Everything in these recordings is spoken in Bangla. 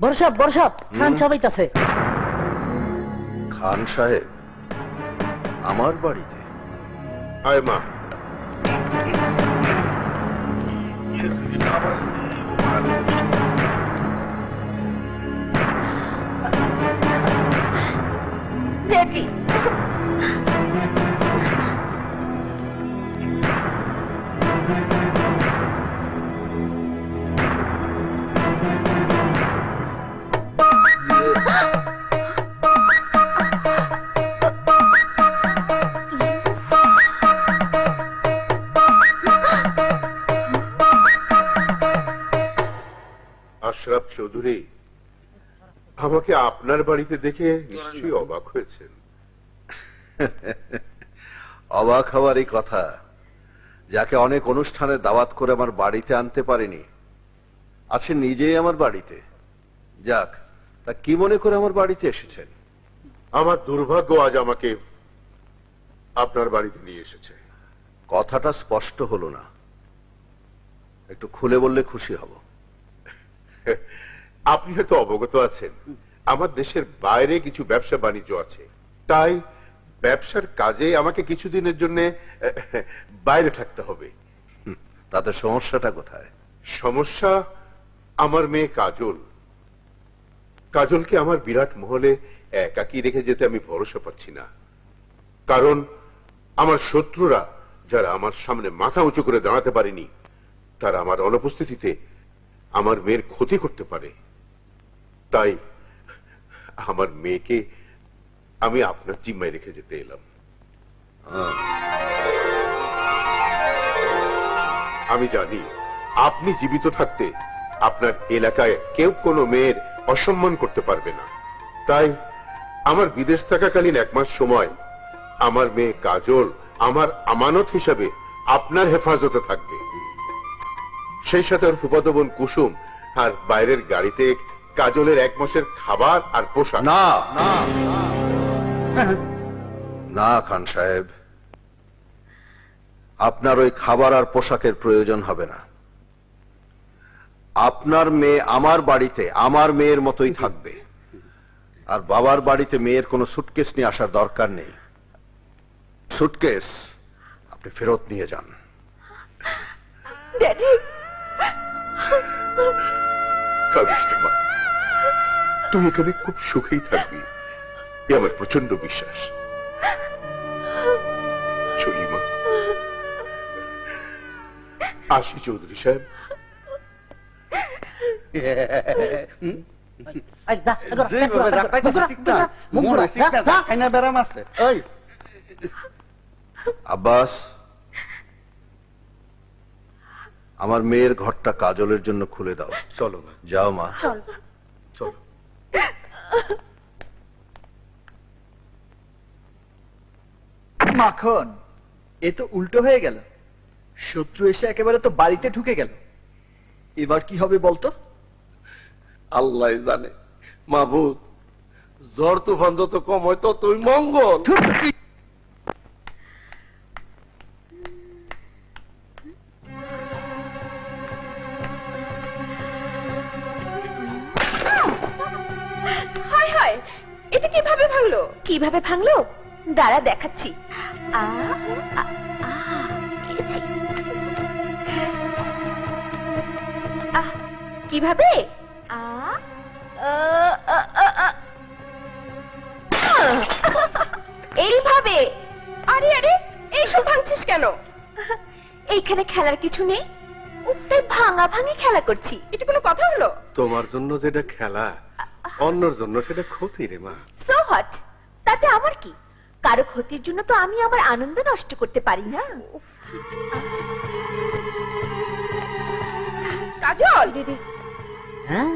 বড় সাহেব খান সবাইতাছে। খান সাহেব আমার বাড়িতে? আয় মা। ড্যাডি, আশরাফ চৌধুরী, আমাকে আপনার বাড়িতে দেখে নিশ্চয়ই অবাক হয়েছেন। অবাক হওয়ারই কথা, যাকে অনেক অনুষ্ঠানের দাওয়াত করে আমার বাড়িতে আনতে পারিনি আছে নিজেই আমার বাড়িতে। যাক, তা কি মনে করে আমার বাড়িতে এসেছেন? আমার দুর্ভাগ্য আজ আমাকে আপনার বাড়িতে নিয়ে এসেছে। কথাটা স্পষ্ট হলো না, একটু খুলে বললে খুশি হব। আপনি হয়তো অবগত আছেন আমার দেশের বাইরে কিছু ব্যবসা বাণিজ্য আছে, তাই ব্যবসার কাজে আমাকে কিছুদিনের জন্য বাইরে থাকতে হবে। তাতে সমস্যাটা কোথায়? সমস্যা আমার মেয়ে কাজল। কাজলকে আমার বিরাট মহলে একাকী রেখে যেতে আমি ভরসা পাচ্ছি না, কারণ আমার শত্রুরা যারা আমার সামনে মাথা উঁচু করে দাঁড়াতে পারেনি, তারা আমার অনুপস্থিতিতে আমার মেয়ের ক্ষতি করতে পারে। তাই আমার মেয়েকে আমি আপনার জিম্মায় রেখে যেতে এলাম। আমি জানি আপনি জীবিত থাকতে আপনার এলাকায় কেউ কোনো মেয়ের অসম্মান করতে পারবে না, তাই আমার বিদেশ থাকাকালীন 1 মাস সময় আমার মেয়ে কাজল আমার আমানত হিসাবে আপনার হেফাজতে থাকবে। সেই সাথে ওর ফুফাতো বোন কুসুম আর বাইরের গাড়িতে কাজলের 1 মাসের খাবার আর পোশাক। না না না খান সাহেব, আপনার ওই খাবার আর পোশাকের প্রয়োজন হবে না। আপনার মেয়ে আমার বাড়িতে আমার মেয়ের মতোই থাকবে, আর বাবার বাড়িতে মেয়ের কোনো সুটকেস নিয়ে আসার দরকার নেই। সুটকেস আপনি ফেরত নিয়ে যান। ড্যাডি, তুই এখানে খুব সুখেই থাকবি, এ আমার প্রচন্ড বিশ্বাস। চলি মা, আসি চৌধুরী সাহেব। আব্বাস, আমার মেয়ের ঘরটা কাজলের জন্য খুলে দাও। চলো মা। যাও মা, চলো। মাখন, এ তো উল্টো হয়ে গেল। শত্রু এসে একেবারে তো বাড়িতে ঢুকে গেল। এবার কি হবে বলতো? আল্লাহ জানে মাহবুব, ঝড় তুফান যত কম হয় ততই মঙ্গল। হায় হায়, এটা কিভাবে ভাঙলো? কিভাবে ভাঙলো দাঁড়া দেখাচ্ছি। কিভাবে? এইভাবে। আরে আরে, এইসব ভাঙছিস কেন? এইখানে খেলার কিছু নেই, তাই ভাঙা ভাঙি খেলা করছি। এটা কোনো কথা হলো? তোমার জন্য যেটা খেলা, অন্যর জন্য সেটা ক্ষতি রে মা। সো হোয়াট, তাতে আমার কি? কারো ক্ষতির জন্য তো আমি আমার আনন্দ নষ্ট করতে পারি না। কাজল, হ্যাঁ,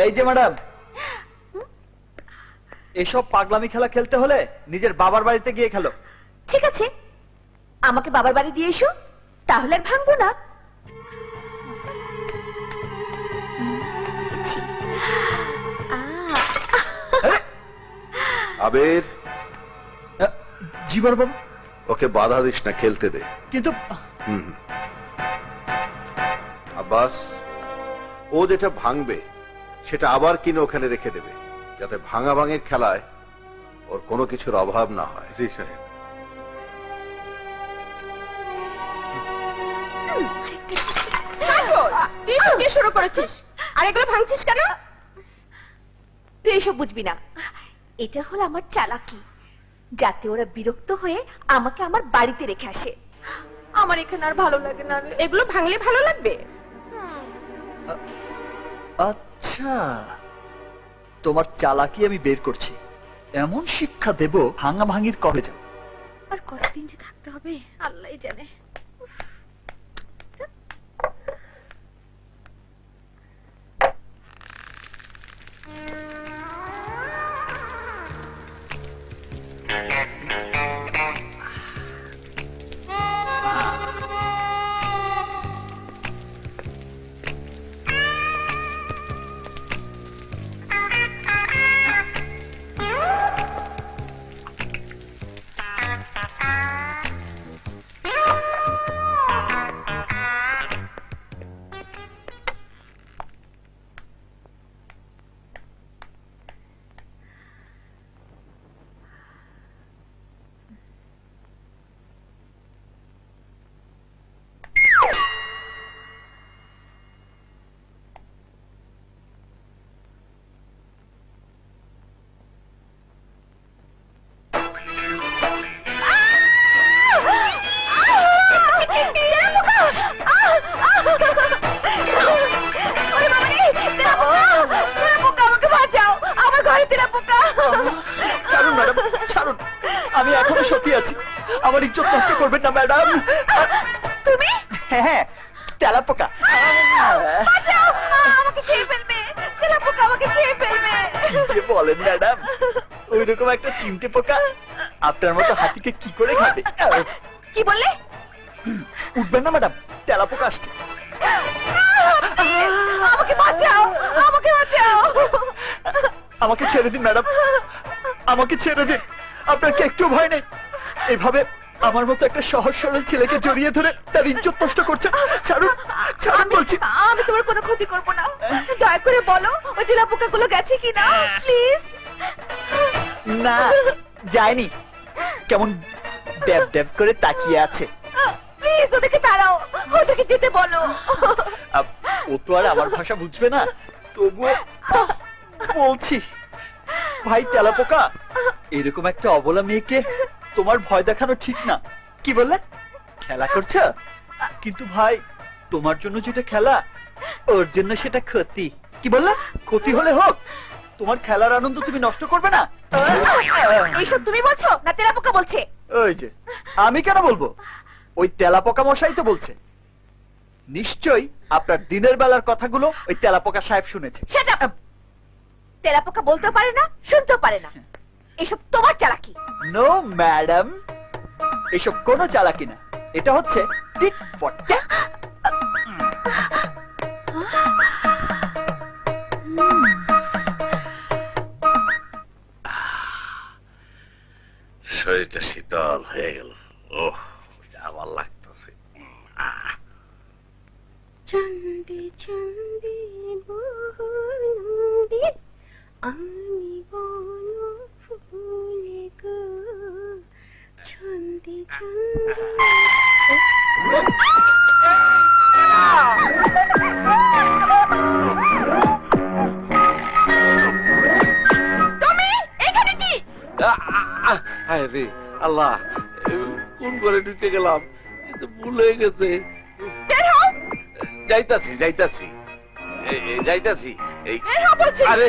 এই যে ম্যাডাম, এসব পাগলামি খেলা খেলতে হলে নিজের বাবার বাড়িতে গিয়ে খেলো। ঠিক আছে, আমাকে বাবার বাড়ি দিয়ে এসো, তাহলে আর ভাঙবো না। আবের, জি বড় বাবু। ওকে বাধা দিস না, খেলতে দে। কিন্তু হুম। আব্বাস, ও যেটা ভাঙবে সেটা আবার কিনে ওখানে রেখে দেবে, যাতে ভাঙাভাঙির খেলায় ওর কোনো কিছুর অভাব না হয়। জি সাহেব। কাজল, তুই এসব কি শুরু করেছিস? আর এগুলো ভাঙছিস কেন? তুই এসব বুঝবি না। এটা হলো আমার চালাকি, যাতে ওরা বিরক্ত হয়ে আমাকে আমার বাড়িতে রেখে আসে। আমার এখানে আর ভালো লাগে না রে। এগুলো ভাঙলে ভালো লাগবে? আচ্ছা, তোমার চালাকি আমি বের করছি। এমন শিক্ষা দেব ভাঙাভাঙির কবে যাও। আর কতদিন যে থাকতে হবে আল্লাহই জানে। ছাড়ুন ম্যাডাম, ছাড়ুন। আমি এখনো সত্যি আছি, আমার ইজ্জত নষ্ট করবেন না ম্যাডাম। তুমি? হ্যাঁ, তেলাপোকা। আমাকে খেয়ে ফেলবে, তেলাপোকা আমাকে খেয়ে ফেলবে। যে বলেন ম্যাডাম, ওই রকম একটা চিমটে পোকা আপনার মতো হাতিকে কি করে খাবে? কি বললে? উঠবেন না ম্যাডাম, তেলাপোকা আসছে। আমাকে বাঁচাও, আমাকে বাঁচাও। আমাকে ছেড়ে দিন ম্যাডাম, আমাকে ছেড়ে দিন। আপনার কি একটু ভয় নেই? এভাবে আমার মতো একটা সহজ সরল ছেলেকে জড়িয়ে ধরে তার ইজ্জত নষ্ট করছে। ছাড়ুন, ছাড়ুন বলছি। আমি তোমার কোনো ক্ষতি করবো না, দয়া করে বলো ওই তেলাপোকা গুলো গেছে কিনা প্লিজ। না, যায়নি। কেমন ড্যাব ড্যাব করে তাকিয়ে আছে। প্লিজ ওদেরকে তাড়াও, ওদেরকে যেতে বলো। ও তো আর আমার ভাষা বুঝবে না, তবুও বলছি। ভাই তেলাপোকা, এরকম একটা অবলা মেয়েকে তোমার ভয় দেখানো ঠিক না। কি বললে? খেলা করছো? কিন্তু ভাই, তোমার জন্য যেটা খেলা, ওর জন্য সেটা ক্ষতি। কি বললে? ক্ষতি হলে হোক, তোমার খেলার আনন্দ তুমি নষ্ট করবে না। এইসব তুমি বলছো না তেলাপোকা বলছে? ওই যে, আমি কেন বলবো? ওই তেলাপোকা মশাই তো বলছে। নিশ্চয়ই আপনার দিনের বেলার কথাগুলো ওই তেলাপোকা সাহেব শুনেছে। Shut up! তেলাপোকা বলতেও পারে না, শুনতেও পারে না। এসব তোমার চালাকি। নো ম্যাডাম, এসব কোনো চালাকি না, এটা হচ্ছে টিক ফর ট্যাক। শরীরটা শীতল হয়ে গেল। ওহ, আবার লাগতেছে। ছন্দে ছন্দে বন্দে আমি বন ফুলে গো, ছন্দে তুমি এখানে কি? রে আল্লাহ, কোন করে ঢুকে গেলাম, ভুল হয়ে গেছে। বের হও, যাইতাছি যাইতাছি যাইতাছি। এই বের হও বলছি। আরে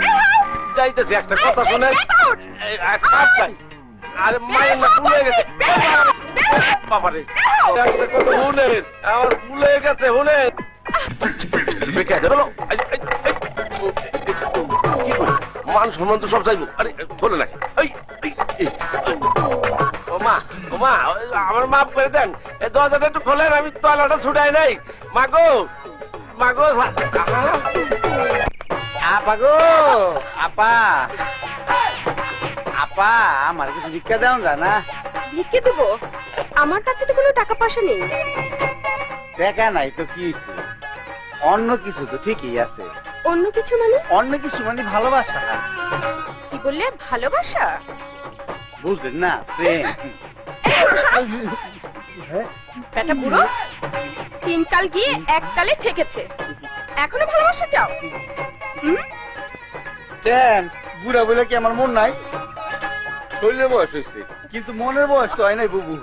বের হও। যাইতাছি, একটা কথা শোনেন। Get out! আরে মায়ের না, ভুল হয়ে গেছে বাবারে। একটা কথা শুনেন, আমার ভুল হয়ে গেছে। শুনেন, মান সম্মান তো সব চাইবো। আরে বলে নাই। ও মা, আমার মাফ করে দেন। এই দরজাটা একটু খোলেন, আমি তলাটা ছুটাই নাই। মাগো মাগো, আপা গো, আপা আপা, আমার কিছু ভিক্ষা দেওয়া যায় না? ভিক্ষে দেবো? আমার কাছে তো কোনো টাকা পয়সা নেই। দেখা নাই তো কি হইছে? অন্য কিছু তো ঠিকই আছে। অন্য কিছু মানে? অন্য কিছু মানে ভালোবাসা। কি বললে? ভালোবাসা? বুঝলেন না? প্রেম। বেটা বুড়ো, 3 কাল গিয়ে 1 কালে ঠেকেছে, এখনো ভালোবাসা চাও? কেন বুড়া বলে কি আমার মন নাই? শরীরের বয়স হয়েছে কিন্তু মনের বয়স তো হয় নাই বুবু।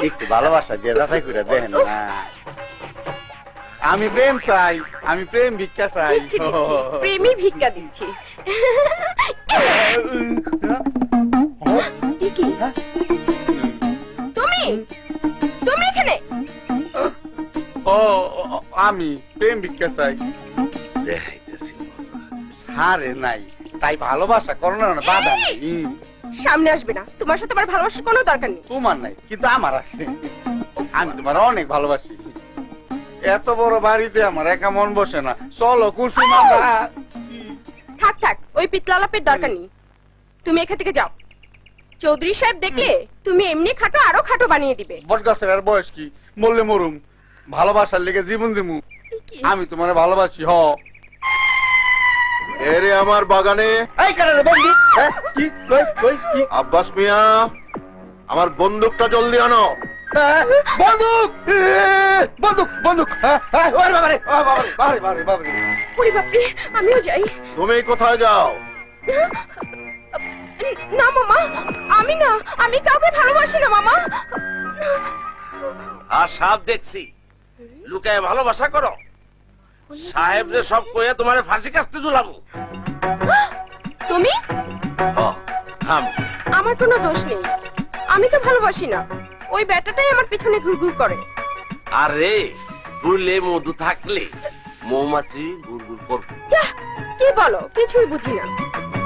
একটু ভালোবাসা দিয়ে যাচাই করে দেখেন না। আমি প্রেম চাই, আমি প্রেম ভিক্ষা চাই। দিচ্ছি, দিচ্ছি, প্রেমী ভিক্ষা দিচ্ছি। এ কি? তুমি তুমি এখানে? ও আমি প্রেম ভিক্ষা চাই। দেখাইতেছি সারে নাই তাই ভালোবাসা করোনা না, বাধা নাই। সামনে আসবে না, তোমার সাথে আমার ভালোবাসার কোনো দরকার নেই। তোমার নাই কিন্তু আমার আছে। আমি তোমার অনেক ভালোবাসি। এত বড় বাড়িতে আমার একা মন বসে না। চলো কুসুম আমরা। থাক থাক, ওই পিতলালাপের দরকার নেই। তুমি এখান থেকে যাও। চৌধুরী সাহেব দেখলে তুমি এমনি খাটো আরো খাটো বানিয়ে দিবে। বট গাছের আর বয়স কি, বললে মরুম। ভালোবাসার লেগে জীবন দিমু। আমি তোমার ভালোবাসি। হ এরে আমার বাগানে এই কারণে বন্ধু। কি কই কই কি? আব্বাস মিয়া, আমার বন্দুকটা জলদি আনো। বন্দুক বন্দুক বন্দুক। ওরে বাবারে, ও বাবারে, বাবারে বাবারে বাবারে। ওরে বাপরে, আমিও যাই। তুমি কোথায় যাও? না মামা, আমি না, আমি কাউকে ভালোবাসি না মামা। আর সাপ দেখছি লুকায় ভালোবাসা করো। সাহেবরে সব কইয়া তোমার ফাঁসি কাস্তে ঝুলাবো। তুমি? আমার কোনো দোষ নেই, আমি তো ভালোবাসি না। ওই ব্যাটাটাই আমার পিছনে ঘুরঘুর করে। আরে ফুলে মধু থাকলে মৌমাছি গুড়গুড় করবে। যা, কি বলো? কিছুই বুঝি না।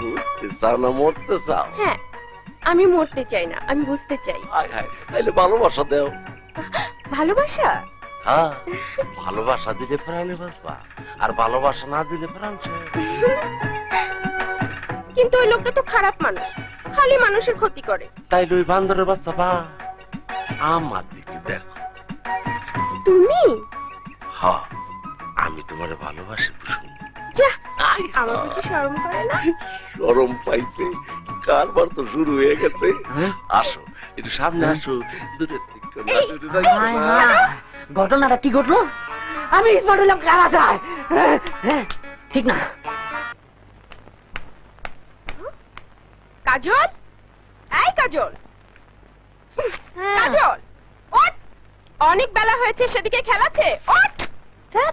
বুঝতে চাও না মরতে চাও? হ্যাঁ, আমি মরতে চাই না, আমি বুঝতে চাই। হায় হায়, তাইলে ভালোবাসা দেও। ভালোবাসা? হ্যাঁ, ভালোবাসা দিলে প্রাণে বাঁচবা, আর ভালোবাসা না দিলে প্রাণ শেষ। কিন্তু ওই লোকটা তো খারাপ মানুষ, খালি মানুষের ক্ষতি করে। তাইলে ওই বান্দরের বাচ্চা বা আমার দিকে দেখো। তুমি? হ্যাঁ, আমি তোমারে ভালোবাসি কুসুম। যা, আমার কিছু শরম করে না? শরম পাইছে, কারবার তো শুরু হয়ে গেছে। আসো একটু সামনে আসো। দূরে থেকে না, দূরে থেকে হায় না। হায়, ঘটনাটা কি ঘটলো? আমি স্মার্ট হলাম কারা যায়? ঠিক না। কাজল, এই কাজল, কাজল, ওঠ! অনেক বেলা হয়েছে, সেদিকে খেলাচ্ছে। ওঠ!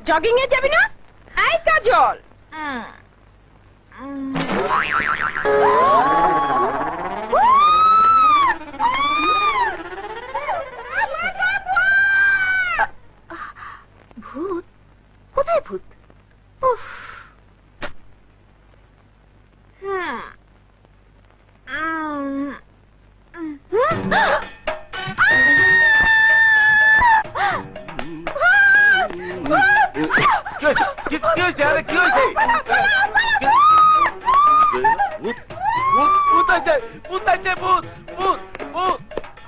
জগিং এ যাবি না? এই কাজল, ভূত? কোথায় ভূত? উফ। কি হয়েছে? আরে কি হয়েছে? ভূত ভূত ভূত আছে, ভূত আছে, ভূত ভূত ভূত।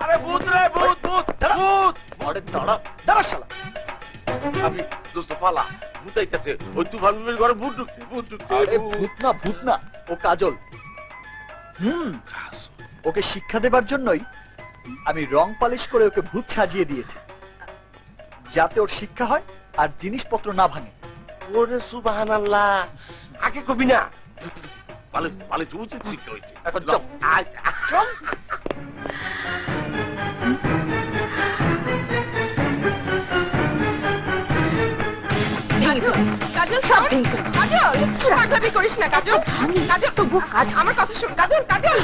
আরে ভূত রে, ভূত ভূত ভূত। আরে দাঁড়া দাঁড়া শালা। আমি দোস্ত পালা, ভূত আইতাছে। ওই তুফান বিবির ঘরে ভূত ঢুকছে, ভূত ঢুকছে। আরে ভূত না, ভূত না, ও কাজল। ওকে শিক্ষা দেবার জন্যই আমি রং পালিশ করে ওকে ভূত সাজিয়ে দিয়েছি, যাতে ওর শিক্ষা হয় আর জিনিসপত্র না ভাঙে। ওরে সুবহানাল্লাহ, আগে কবি না। পালিশ পালিশ উচিত শিক্ষা হয়েছে। এখন চল। আয়, চল। কাজল, সব কাজল, পাগলামি করিস না কাজল। কাজল, তবু কাজ, আমার কথা শোন কাজল। কাজল,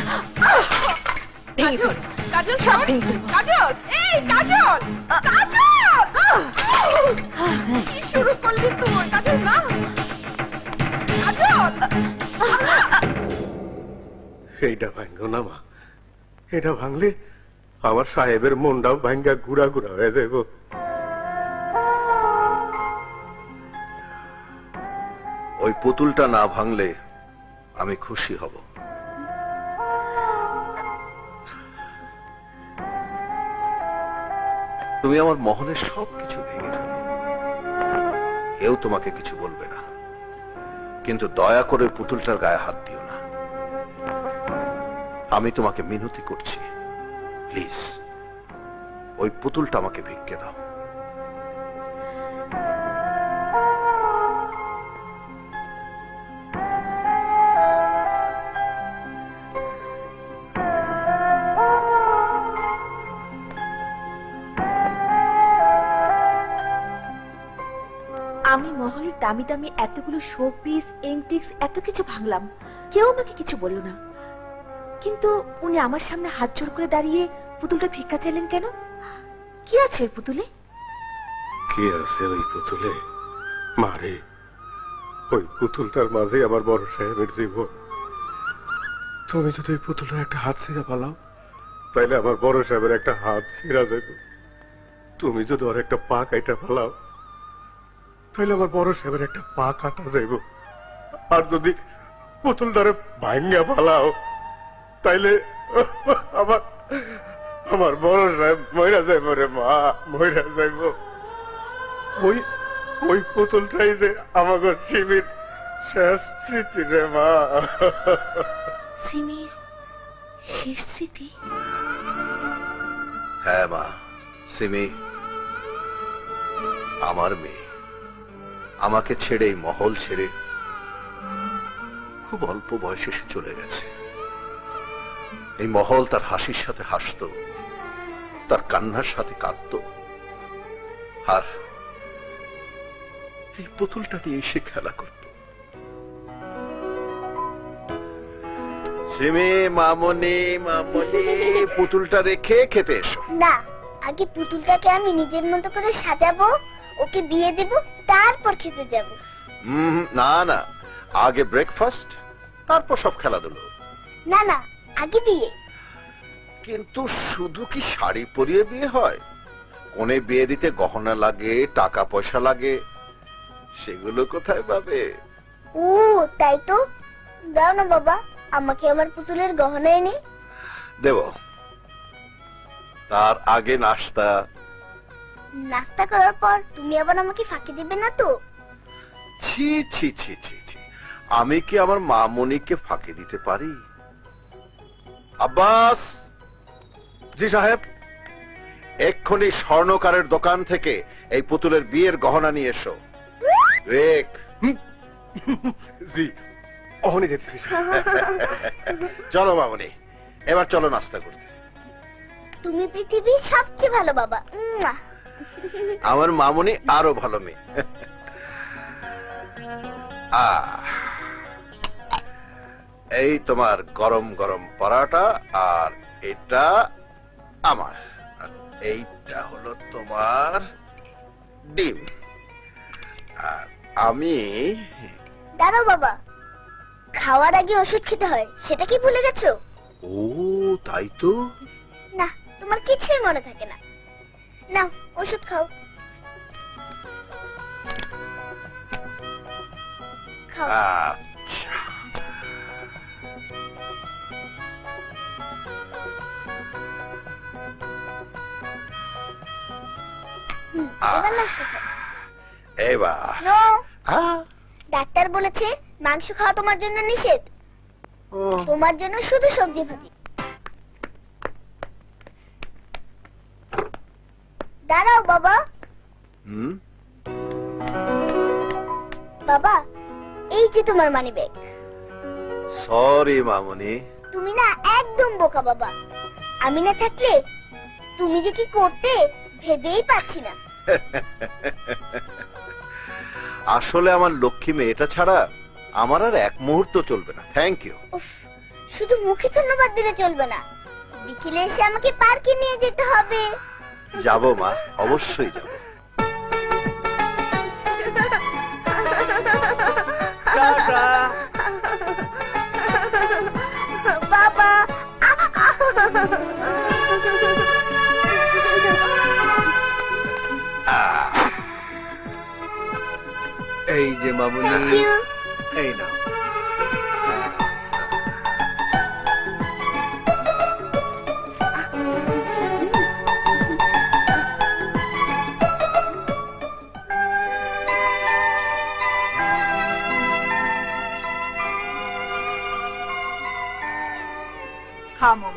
কাজল, কাজল, সব কাজল, এই কাজল, কাজল, কি শুরু করলি তুই? কাজল না, কাজল। এইটা ভাঙ্গ না মা, এটা ভাঙলে আমার সাহেবের মনটাও ভাঙ্গা ঘুরা ঘুরা হয়ে যাইব। ওই পুতুলটা না ভাঙলে আমি খুশি হব। তুমি আমার মহলের সবকিছু ভেঙে ফেলো, কেউ তোমাকে কিছু বলবে না, কিন্তু দয়া করে পুতুলটার গায়ে হাত দিও না। আমি তোমাকে মিনতি করছি, প্লিজ ওই পুতুলটা আমাকে ভিক্ষে দাও। আমি মহলের দামি দামি এতগুলো শো পিস এন্টিক্স এত কিছু ভাঙলাম, কেউ আমাকে কিছু বলল না। কিন্তু উনি আমার সামনে হাত জোড় করে দাঁড়িয়ে পুতুলটা ভিক্ষা চাইলেন কেন? কি আছে ওই পুতুলে? কি আছে ওই পুতুলে? মারে, ওই পুতুলটার মাঝে আমার বড় সাহেবের জীবন। তুমি যদি ওই পুতুলটার একটা হাত ছিঁড়া পালাও, তাইলে আমার বড় সাহেবের একটা হাত ছিঁড়া যাবে। তুমি যদি ওর একটা পা কাইটা পালাও, তাইলে আমার বড় সাহেবের একটা পা কাটা যাইব। আর যদি পুতুলটারে ভাঙ্গা পালাও, তাইলে আমার আমার বড় সাহেব মইরা যাইব রে মা, মইরা যাইব। ওই ওই পুতুলটাই যে আমাকে শিবির শেষ স্মৃতি রে মা। সিমির শেষ স্মৃতি? হ্যাঁ মা, সিমি আমার মেয়ে আমাকে ছেড়ে, এই মহল ছেড়ে খুব অল্প বয়সে সে চলে গেছে। এই মহল তার হাসির সাথে হাসত, তার কান্নার সাথে কাঁদত, আর এই পুতুলটা নিয়ে এসে খেলা করত। সিমি, মামনি মামনি, পুতুলটা রেখে খেতে এসো। না, আগে পুতুলটাকে আমি নিজের মতো করে সাজাবো, ওকে বিয়ে দেব, তারপর খেতে যাব। না না, আগে ব্রেকফাস্ট, তারপর সব খেলাধুলো। না না, আগে বিয়ে। কিন্তু শুধু কি শাড়ি পরিয়ে বিয়ে হয়? কোনে বিয়ে দিতে গহনা লাগে, টাকা পয়সা লাগে, সেগুলো কোথায় পাবে? ও তাই তো, দাও না বাবা, আমাকে আমার পুতুলের গহনা এনে। দেব, তার আগে নাস্তা। নাস্তা করার পর তুমি আবার আমাকে ফাঁকি দিবে না তো? ছি ছি ছি ছি ছি, আমি কি আমার মামনিকে ফাঁকি দিতে পারি? আব্বাস। জি সাহেব। এক্ষুনি স্বর্ণকারের দোকান থেকে এই পুতুলের বিয়ের গহনা নিয়ে এসো। এক। জি, অহনি যেতেছি। চলো মামনি, এবার চলো নাস্তা করতে। তুমি পৃথিবীর সবচেয়ে ভালো বাবা। আমার মামনি আরো ভালো মেয়ে। এই তোমার গরম গরম পরাটা, আর এটা আমার, আর এইটা হলো তোমার ডিম। আর আমি দাঁড়াও বাবা, খাওয়ার আগে ওষুধ খেতে হয়, সেটা কি ভুলে গেছো? ও তাই তো। না, তোমার কিছুই মনে থাকে না। নাও ওষুধ খাও। খাও। আচ্ছা, এবার নাস্তা খাও। এবার নো, আহ, ডাক্তার বলেছে মাংস খাওয়া তোমার জন্য নিষেধ, ও, তোমার জন্য শুধু সবজি ভাজি। দাঁড়াও বাবা। হুম, বাবা, এই যে তোমার মানি ব্যাগ। সরি মামনি। তুমি না একদম বোকা বাবা, আমি না থাকলে তুমি যে কি করতে ভেবেই পাচ্ছি না। আসলে আমার লক্ষ্মী মেয়েটা ছাড়া আমার আর এক মুহূর্ত চলবে না। Thank you. উফ, শুধু মুখে ধন্যবাদ দিলে চলবে না, বিকেলে এসে আমাকে পার্কে নিয়ে যেতে হবে। যাবো মা, অবশ্যই যাব। বাবা। এই যে মামুনি, Thank you. এই নাও।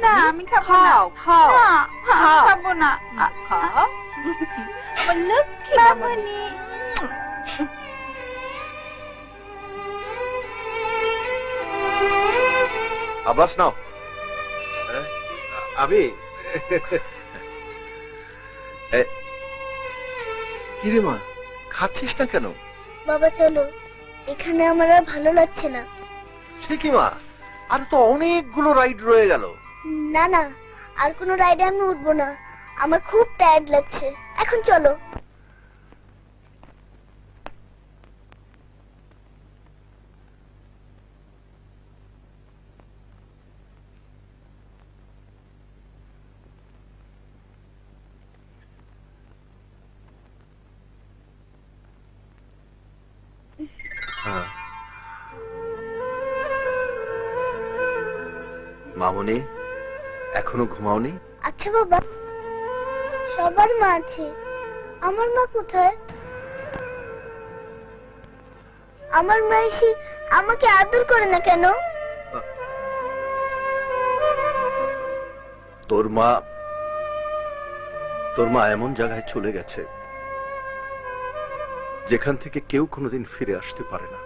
না আমি খাবো না খাও খাবো না খাও আমার লক্ষ্মী মামনি আব্বাস নাও। আমি কিরে মা, খাচ্ছিস না কেন? বাবা চলো, এখানে আমার আর ভালো লাগছে না। সে কি মা, আর তো অনেকগুলো রাইড রয়ে গেল। না না, আর কোনো রাইডে আমি উঠবো না, আমার খুব টায়ার্ড লাগছে। এখন চলো। মামনি, এখনো ঘুমাওনি? আচ্ছা বাবা, সবার মা আছে, আমার মা কোথায়? আমার মা এসে আমাকে আদর করে না কেন? তোর মা এমন জায়গায় চলে গেছে যেখান থেকে কেউ কোনোদিন ফিরে আসতে পারে না।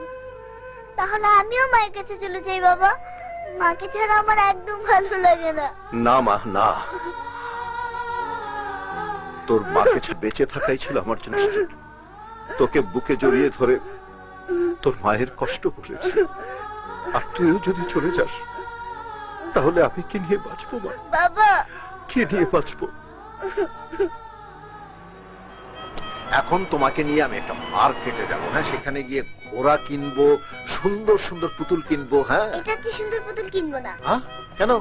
তাহলে আমিও মায়ের কাছে চলে যাই বাবা, মাকে ছাড়া আমার একদম ভালো লাগে না। না মা, না, তোর মাকে ছাড়া বেঁচে থাকাই ছিল আমার জন্য শ্রেষ্ঠ। তোকে বুকে জড়িয়ে ধরে তোর মায়ের কষ্ট বলেছি, আর তুইও যদি চলে যাস তাহলে আমি কি নিয়ে বাঁচবো মা? বাবা, কি নিয়ে বাঁচবো? এখন তোমাকে নিয়ে আমি একটা মার্কেটে যাবো, হ্যাঁ, সেখানে গিয়ে ঘোড়া কিনবো, সুন্দর সুন্দর পুতুল কিনবো। হ্যাঁ, এটা কি সুন্দর পুতুল কিনবো না? হ্যাঁ, কেন?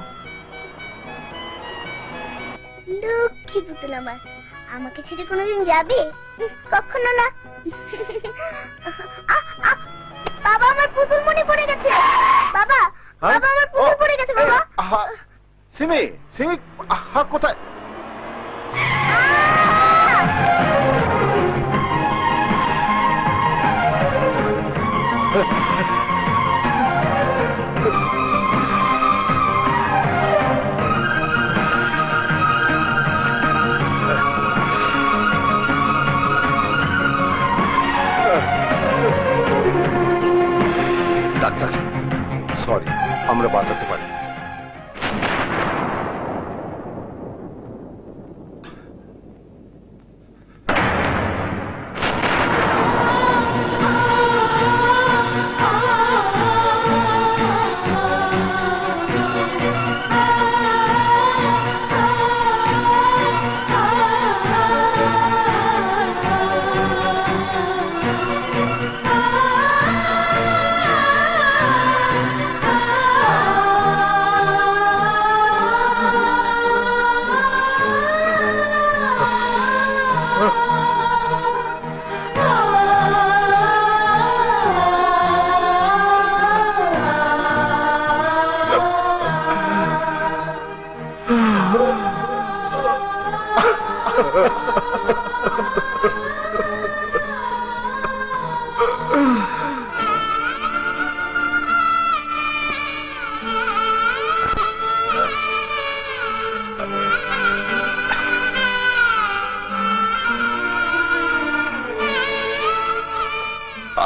লক্ষ্মী পুতুল আমার, আমাকে ছেড়ে কোনোদিন যাবে? কখনো না। বাবা, আমার পুতুল মনে পড়ে গেছে। বাবা, বাবা, আমার পুতুল পড়ে গেছে বাবা। সিমি, সিমি, কোথায়? ডাক্তার, সরি, আমরা বাঁচাতে পারি।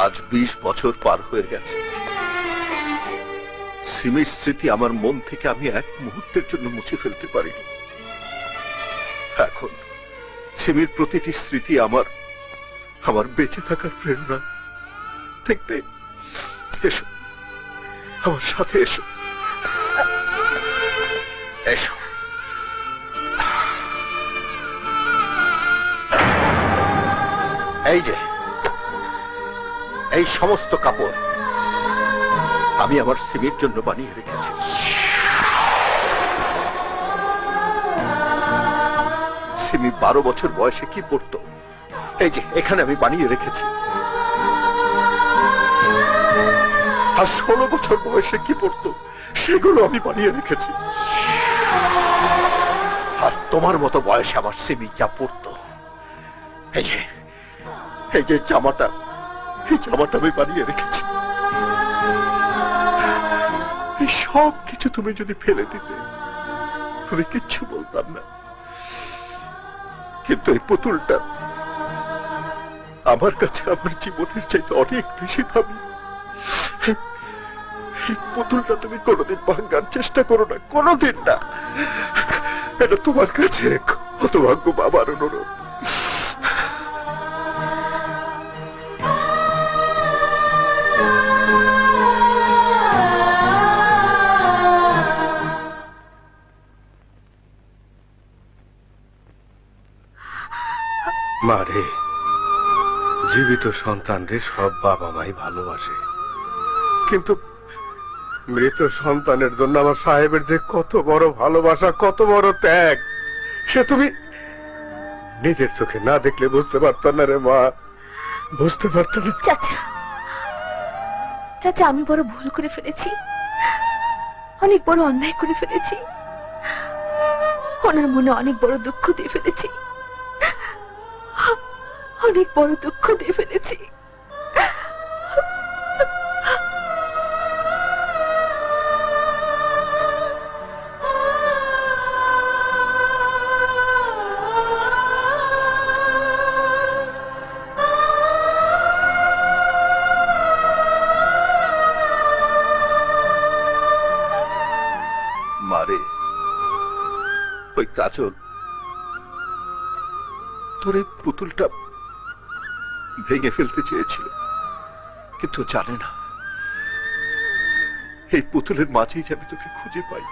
আজ 20 বছর পার হয়ে গেছে। সিমির স্মৃতি আমার মন থেকে আমি এক মুহূর্তের জন্য মুছে ফেলতে পারিনি। এখন সিমির প্রতিটি স্মৃতি আমার বেঁচে থাকার প্রেরণা। দেখতে এসো, আমার সাথে এসো, এসো। এই যে, এই সমস্ত কাপড় আমি আমার সিমির জন্য বানিয়ে রেখেছি। সিমি 12 বছর বয়সে কি পড়তো, এই যে এখানে আমি বানিয়ে রেখেছি। আর 16 বছর বয়সে কি পড়তো, সেগুলো আমি বানিয়ে রেখেছি। আর তোমার মতো বয়সে আমার সিমি যা পড়তো, এই যে জামাটা, এই জামাটা আমি বানিয়ে রেখেছি। এই সব কিছু তুমি যদি ফেলে দিতে, আমি কিচ্ছু বলতাম না, কিন্তু এই পুতুলটা আমার কাছে আমার জীবনের চাইতে অনেক বেশি দামি। এই পুতুলটা তুমি কোনোদিন ভাঙার চেষ্টা করো না, কোনোদিন না। এটা তোমার কাছে হতভাগ্য বাবার অনুরোধ। মারে, জীবিত সন্তানরে সব বাবা মাই ভালোবাসে, কিন্তু মৃত সন্তানের জন্য আমার সাহেবের যে কত বড় ভালোবাসা, কত বড় ত্যাগ, সে তুমি নিজের চোখে না দেখলে বুঝতে পারত না রে মা, বুঝতে পারত না। চাচা, চাচা, আমি বড় ভুল করে ফেলেছি, অনেক বড় অন্যায় করে ফেলেছি, ওনার মনে অনেক বড় দুঃখ দিয়ে ফেলেছি, অনেক বড় দুঃখ দিয়ে ফেলেছি। মারে, ওই কাজল তোর এই পুতুলটা ভেঙে ফেলতে চেয়েছিল, কিন্তু জানে না এই পুতুলের মাঝেই যে আমি তোকে খুঁজে পাই।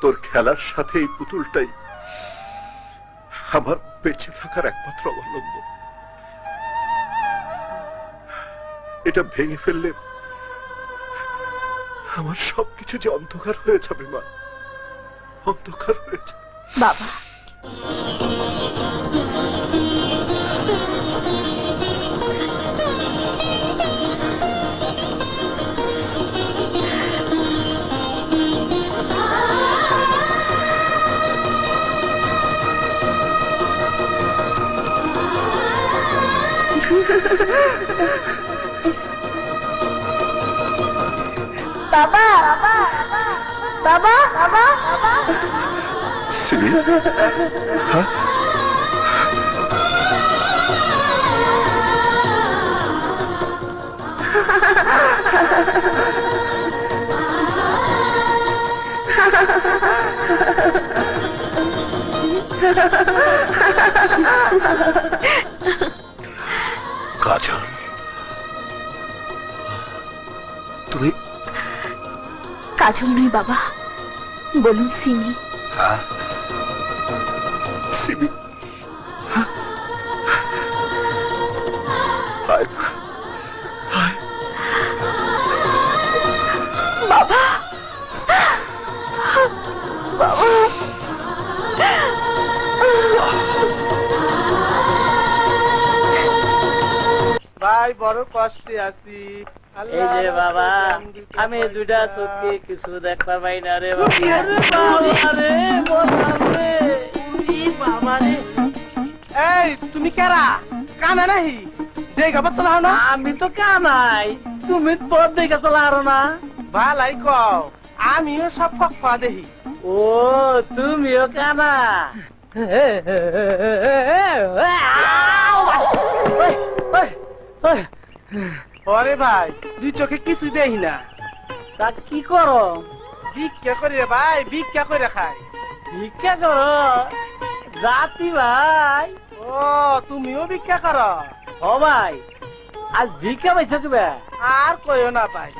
তোর খেলার সাথে এই পুতুলটাই আমার বেঁচে থাকার একমাত্র অবলম্বন। এটা ভেঙে ফেললে আমার সবকিছু যে অন্ধকার হয়ে যাবে মা, অন্ধকার হয়ে যাবে। বাবা, বাবা, বাবা, বাবা, সিমি, হ্যাঁ? কাজল, তুমি? কাজল নয় বাবা, বলুন সিমি। হ্যাঁ, সিমি। হায় হায়, বাবা, বাবা, ভাই বড় কষ্টে আছি। এই যে বাবা, আমি দুটা চোখে কিছু দেখতে পাই না রে বাবা। এই তুমি কারা? কানা নাহি দেখা পাচ্ছ না? আমি তো কানাই, তুমি পথ দেখে চলা আরো না। ভালাই কও, আমিও সব পক্কা দেখি। ও, তুমিও কানা? ওরে ভাই, দুই চোখে কিছু দেখি না। তা কি করো? ভিক্ষা করি রে ভাই, ভিক্ষা করে খাই। ভিক্ষা করো? জাতি ভাই। ও, তুমিও ভিক্ষা করো? ও ভাই, আজ ভিক্ষা পাইছো কিবা? আর কইও না ভাই,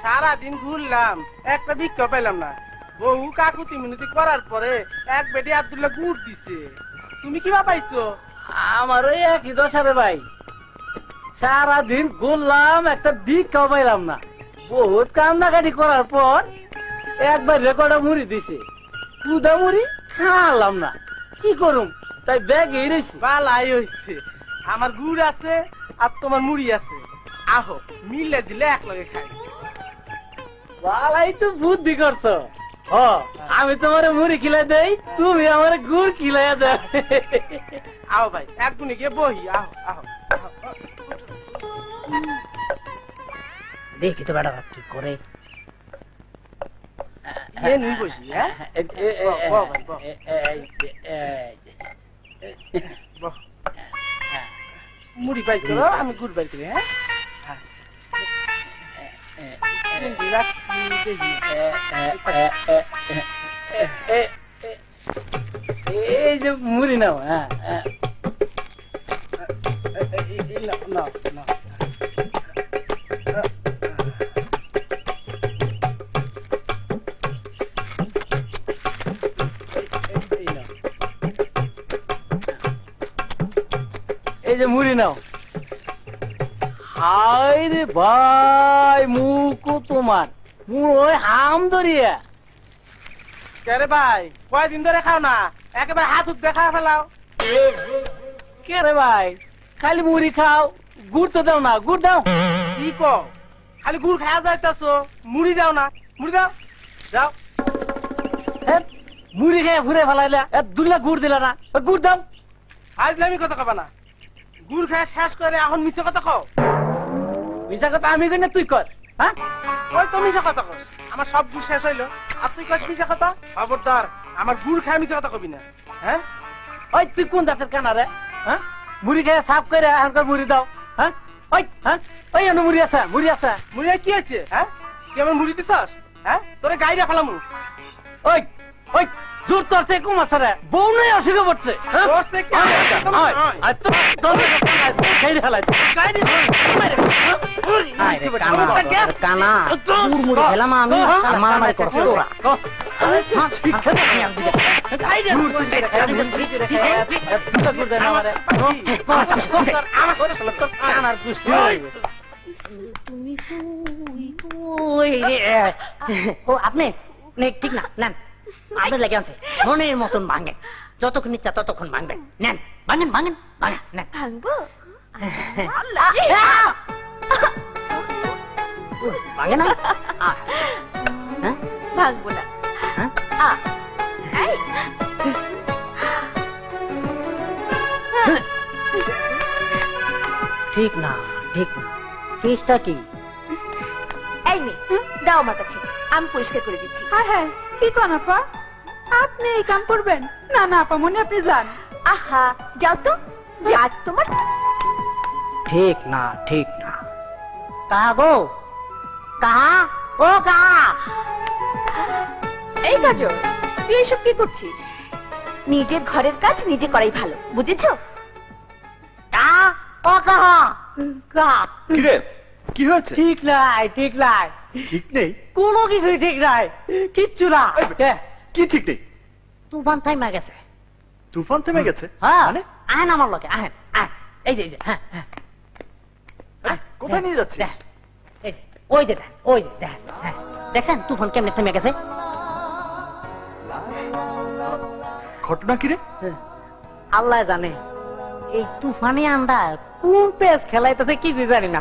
সারাদিন ঘুরলাম, একটা ভিক্ষা পাইলাম না। বহু কাকুতি মিনতি করার পরে এক বেটি আব্দুল্লাহ গুড় দিছে। তুমি কিবা পাইছো? আমারও একই দশা রে ভাই, সারাদিন ঘুরলাম, একটা ভিক্ষাও পাইলাম না। বহুত কান্দাকাটি করার পর একবার রেকর্ডে মুড়ি দিছে, পুদা মুড়ি খাওয়ালাম না, কি করুম, তাই ব্যাগে রয়েছে। বালাই হইছে, আমার গুড় আছে আর তোমার মুড়ি আছে, আহো মিলে দিলে এক লগে খাই। বালাই তো বুদ্ধি করছো। আমি তোমার মুড়ি খিলাই দেই, তুমি আমার গুড় খিলাইয়া দে। আও ভাই, এক গুণে গিয়ে বহি, আহো আহো। দেখি তো বেটা কি করে। নুই বসি হ্যাঁ মুড়ি পাই করো আমি গুড় পাই করি হ্যাঁ এই যে মুড়ি নাও হ্যাঁ নাও নাও এই যে মুড়ি নাও হায় রে ভাই মুখো তোমার মুই হাম ধরিয়া কে ভাই কয়দিন ধরে খাও না একেবারে হাত উঠ দেখা ফেলাও কে রে ভাই খালি মুড়ি খাও গুড় তো দাও না গুড় দাও কি কো খালি গুড় খাওয়া যাইতাছো মুড়ি দাও না মুড়ি দাও যাও মুড়ি খেয়ে ঘুরে ফেলাইলা দুলা গুড় দিলা না গুড় দাও আজলামি কথা কবা না গুড় খাওয়া শেষ করে এখন মিথ্যে কথা কও মিশা কথা আমি কই না তুই কর হ্যাঁ ওই তো মিশা কথা কস আমার সব গুড় শেষ হইলো আর তুই কস মিশা কথা খবরদার আমার গুড় খাওয়া মিথ্যে কথা কবি না হ্যাঁ ওই তুই কোন দাঁতের কানা রে হ্যাঁ মুড়ি খেয়ে সাফ করে এখনকার মুড়ি দাও হ্যাঁ ওই এনে মুড়ি আছে মুড়ি কি আছে হ্যাঁ তুই আমার মুড়ি দিছস হ্যাঁ তোরে গাইরা ফেলামু ওই ওই জোর তোর সে কম আছে রে বউ নাই অসুখে পড়ছে কানা মুড়ি খেলাম আমি মারামারি করছো আপনি ঠিক না নেন আপনার লেগে আছে মনের মতন ভাঙে যতক্ষণ ইচ্ছা ততক্ষণ ভাঙবেন নেন ভাঙেন ভাঙেন ভাঙেন নেন ভাঙবো ভাঙে না ভাঙবো না ঠিক না ঠিক না কেসটা কি এই মেয়ে দাও আমার কাছে আমি পরিষ্কার করে দিচ্ছি হ্যাঁ কি কোন আপা আপনি এই কাম করবেন না না আপা মনে আপনি যান আহা যাও তো যা তোমার ঠিক না কাহা গো কাহা ও কাহা এই কাজল তুই এসব কি করছিস নিজের ঘরের কাজ নিজে করাই ভালো বুঝেছো কাহা ও কাহা কাহা কিরে কি হয়েছে ঠিক নাই ঠিক নেই কোনো কিছুই ঠিক নাই কিচ্ছু না কি ঠিক নেই তুফান থাইমা গেছে তুফান থেমে গেছে হ্যাঁ আহেন আমার লোকে আহেন এই যে হ্যাঁ কোথায় নিয়ে যাচ্ছিস ওই যে দেখেন তুফান কেমনে থেমে গেছে ঘটনা কি রে আল্লাহ জানে এই তুফানে আমরা কোন পেস খেলাইতেছে কি জানি না